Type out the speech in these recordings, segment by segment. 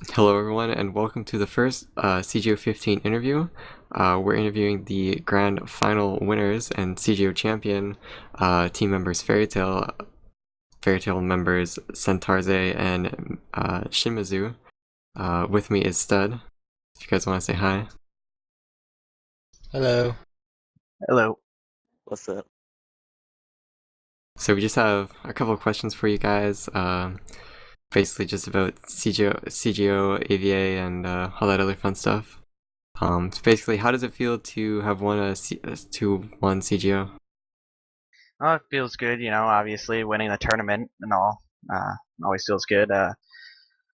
Hello, everyone, and welcome to the first CGO 15 interview. We're interviewing the grand final winners and CGO champion team members FairyTale members Sentarze and Shimazu. With me is Stud. If you guys want to say hi. Hello. Hello. What's up? So we just have a couple of questions for you guys. Basically just about CGO AVA and all that other fun stuff. So basically, how does it feel to have won to one CGO? Oh, it feels good, obviously winning the tournament and all. Always feels good.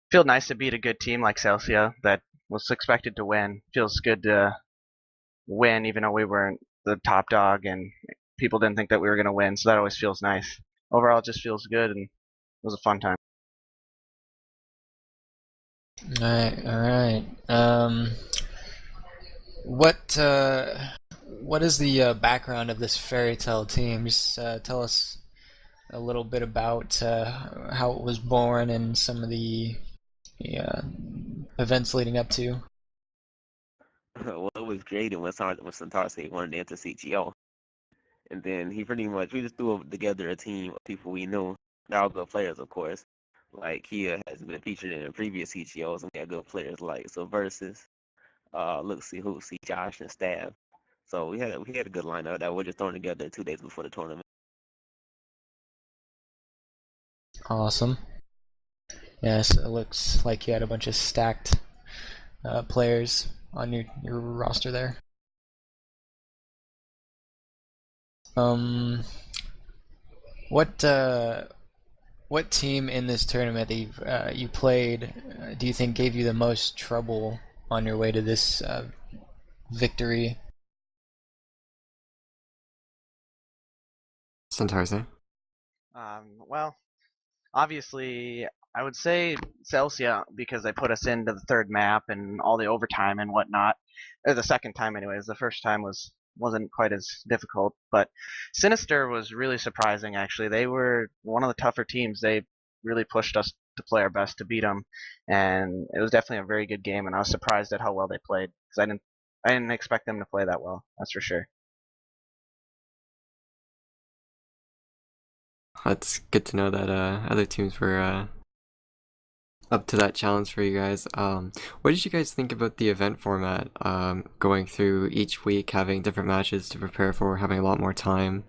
Feels nice to beat a good team like Celsia that was expected to win. Feels good to win even though we weren't the top dog and people didn't think that we were going to win, so that always feels nice. Overall, it just feels good and it was a fun time. All right. What is the background of this fairy tale team? Just tell us a little bit about how it was born and some of the uh, events leading up to. Well, it was created when Santarce wanted to enter CGO. And then we just threw together a team of people we knew. They're all good players, of course. Like, Kia has been featured in previous CGOs, and we had good players like Versus, Looksy, Hoopsy, Josh, and Staff. So we had a good lineup that we're just throwing together 2 days before the tournament. Awesome. Yes, it looks like you had a bunch of stacked players on your roster there. Um, what what team in this tournament that you played do you think gave you the most trouble on your way to this victory? Sentarze. Well, obviously, I would say Celsia because they put us into the third map and all the overtime and whatnot. Or the second time, anyways. The first time wasn't quite as difficult, but Sinister was really surprising. Actually, they were one of the tougher teams. They really pushed us to play our best to beat them, and it was definitely a very good game. And I was surprised at how well they played because I didn't expect them to play that well. That's for sure. That's good to know that other teams were up to that challenge for you guys. What did you guys think about the event format? Going through each week, having different matches to prepare for, having a lot more time.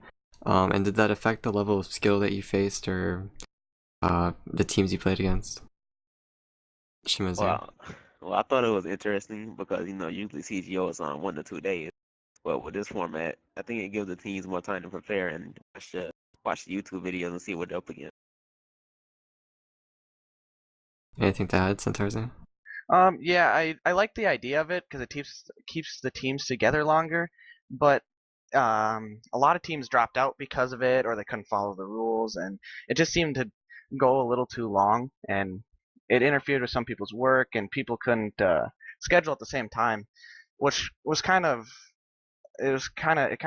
And did that affect the level of skill that you faced or the teams you played against? Shimazu. Well, well, I thought it was interesting because usually CGO is on 1 to 2 days. But with this format, I think it gives the teams more time to prepare and watch the YouTube videos and see what they're up against. Anything to add, Sentarze? Yeah, I like the idea of it because it keeps the teams together longer, but a lot of teams dropped out because of it, or they couldn't follow the rules, and it just seemed to go a little too long, and it interfered with some people's work, and people couldn't schedule at the same time, which was it kind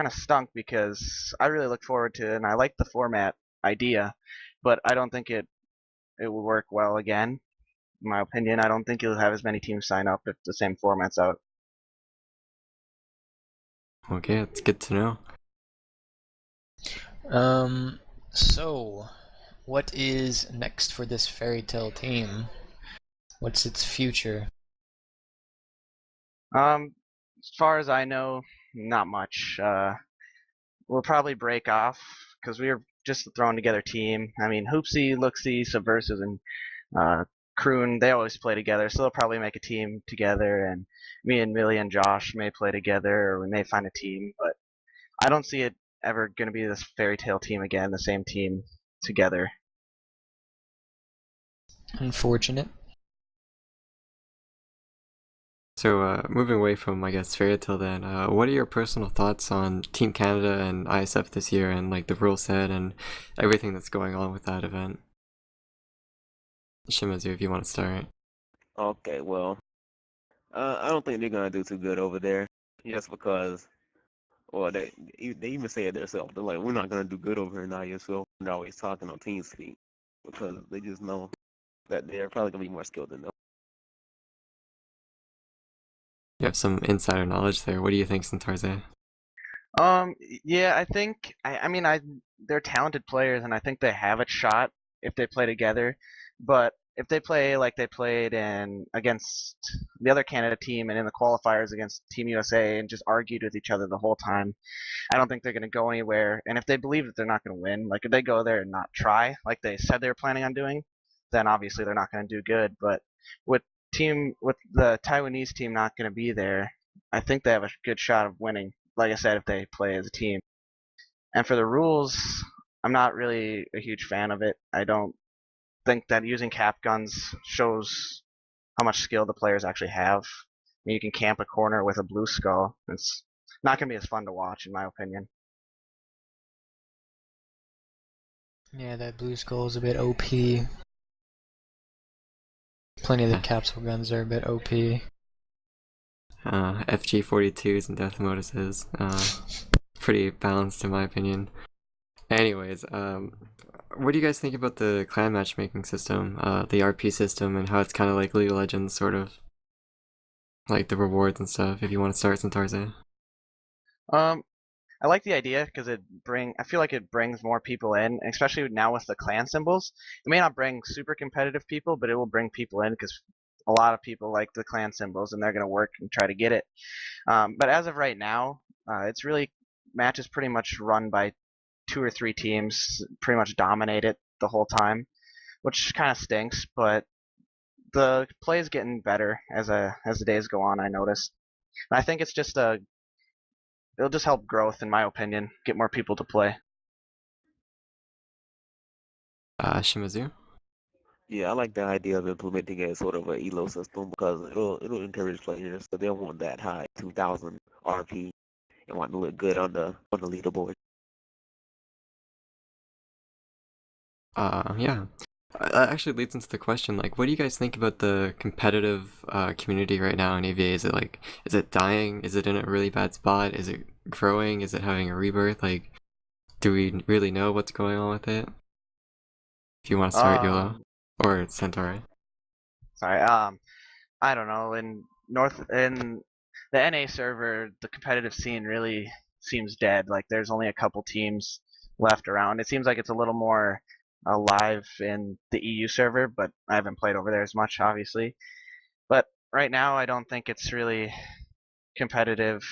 of stunk because I really look forward to it, and I like the format idea, but I don't think it will work well again. In my opinion, I don't think you'll have as many teams sign up if the same format's out. Okay, that's good to know. So what is next for this fairy tale team? What's its future? As far as I know, not much. We'll probably break off because we were just a thrown together team. I mean, Hoopsy, Looksy, Subversive, and Kroon, they always play together, so they'll probably make a team together. And me and Millie and Josh may play together, or we may find a team. But I don't see it ever going to be this fairy tale team again, the same team together. Unfortunate. So, moving away from, I guess, FairyTale then, what are your personal thoughts on Team Canada and ISF this year and, like, the rule set and everything that's going on with that event? Shimazu, if you want to start. Okay, well, I don't think they're gonna do too good over there, just because. Well, they even say it themselves. They're like, we're not gonna do good over here in ISL. They're always talking on TeamSpeak because they just know that they're probably gonna be more skilled than them. You have some insider knowledge there. What do you think, Santarze? Yeah, I think I mean they're talented players and I think they have a shot if they play together. But if they play like they played in against the other Canada team and in the qualifiers against Team USA and just argued with each other the whole time, I don't think they're going to go anywhere. And if they believe that they're not going to win, like if they go there and not try like they said they were planning on doing, then obviously they're not going to do good. But with with the Taiwanese team not going to be there, I think they have a good shot of winning. Like I said, if they play as a team. And for the rules, I'm not really a huge fan of it. I don't think that using cap guns shows how much skill the players actually have. I mean, you can camp a corner with a blue skull. It's not going to be as fun to watch, in my opinion. Yeah, that blue skull is a bit OP. Plenty of the capsule guns are a bit OP. FG42s and Death Moduses. Pretty balanced in my opinion. Anyways, what do you guys think about the clan matchmaking system, the RP system, and how it's kind of like League of Legends, sort of? Like the rewards and stuff, if you want to start, Santarze. I like the idea because I feel like it brings more people in, especially now with the clan symbols. It may not bring super competitive people, but it will bring people in because a lot of people like the clan symbols and they're going to work and try to get it. But as of right now, it's really matches pretty much run by 2 or 3 teams, pretty much dominate it the whole time, which kind of stinks. But the play is getting better as the days go on. I noticed. And I think it's just it'll just help growth, in my opinion, get more people to play. Shimazu? Yeah, I like the idea of implementing a sort of a elo system because it'll encourage players so they want that high 2000 RP and want to look good on the leaderboard. Yeah. That actually leads into the question, like, what do you guys think about the competitive community right now in AVA? Is it dying? Is it in a really bad spot? Is it growing? Is it having a rebirth? Like, do we really know what's going on with it? If you want to start, YOLO. Um, Or Centauri. sorry. I don't know. In the NA server, the competitive scene really seems dead. Like there's only a couple teams left around. It seems like it's a little more alive in the EU server, but I haven't played over there as much, obviously. But right now, I don't think it's really competitive.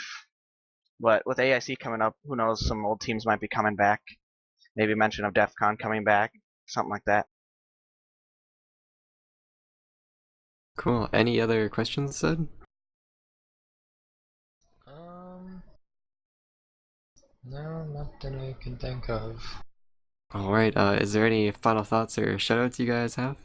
But with AIC coming up, who knows? Some old teams might be coming back. Maybe mention of DEF CON coming back, something like that. Cool. Any other questions, Sid? No, nothing I can think of. Alright, is there any final thoughts or shoutouts you guys have?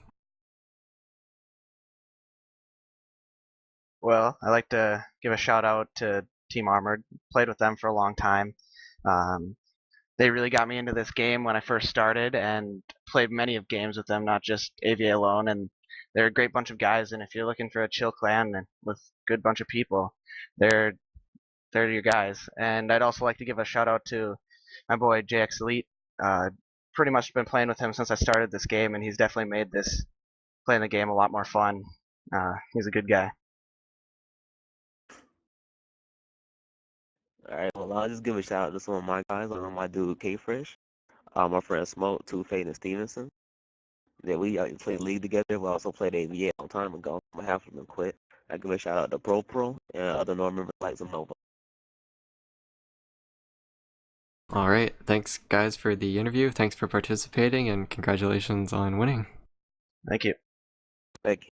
Well, I like to give a shout out to Team Armored. Played with them for a long time. Um, they really got me into this game when I first started, and played many of games with them, not just AVA alone. And they're a great bunch of guys. And if you're looking for a chill clan with a good bunch of people, they're they're your guys. And I'd also like to give a shout out to my boy JX Elite. Uh, pretty much been playing with him since I started this game, and he's definitely made this playing the game a lot more fun. He's a good guy. All right, well, I'll just give a shout out to some of my guys. My dude K Fresh, my friend Smoke, Two Fade, and Stevenson. That we played League together. We also played AVA a long time ago. Half of them quit. I give a shout out to Pro and other North members like Nova. Alright, thanks guys for the interview. Thanks for participating, and congratulations on winning. Thank you. Thank you.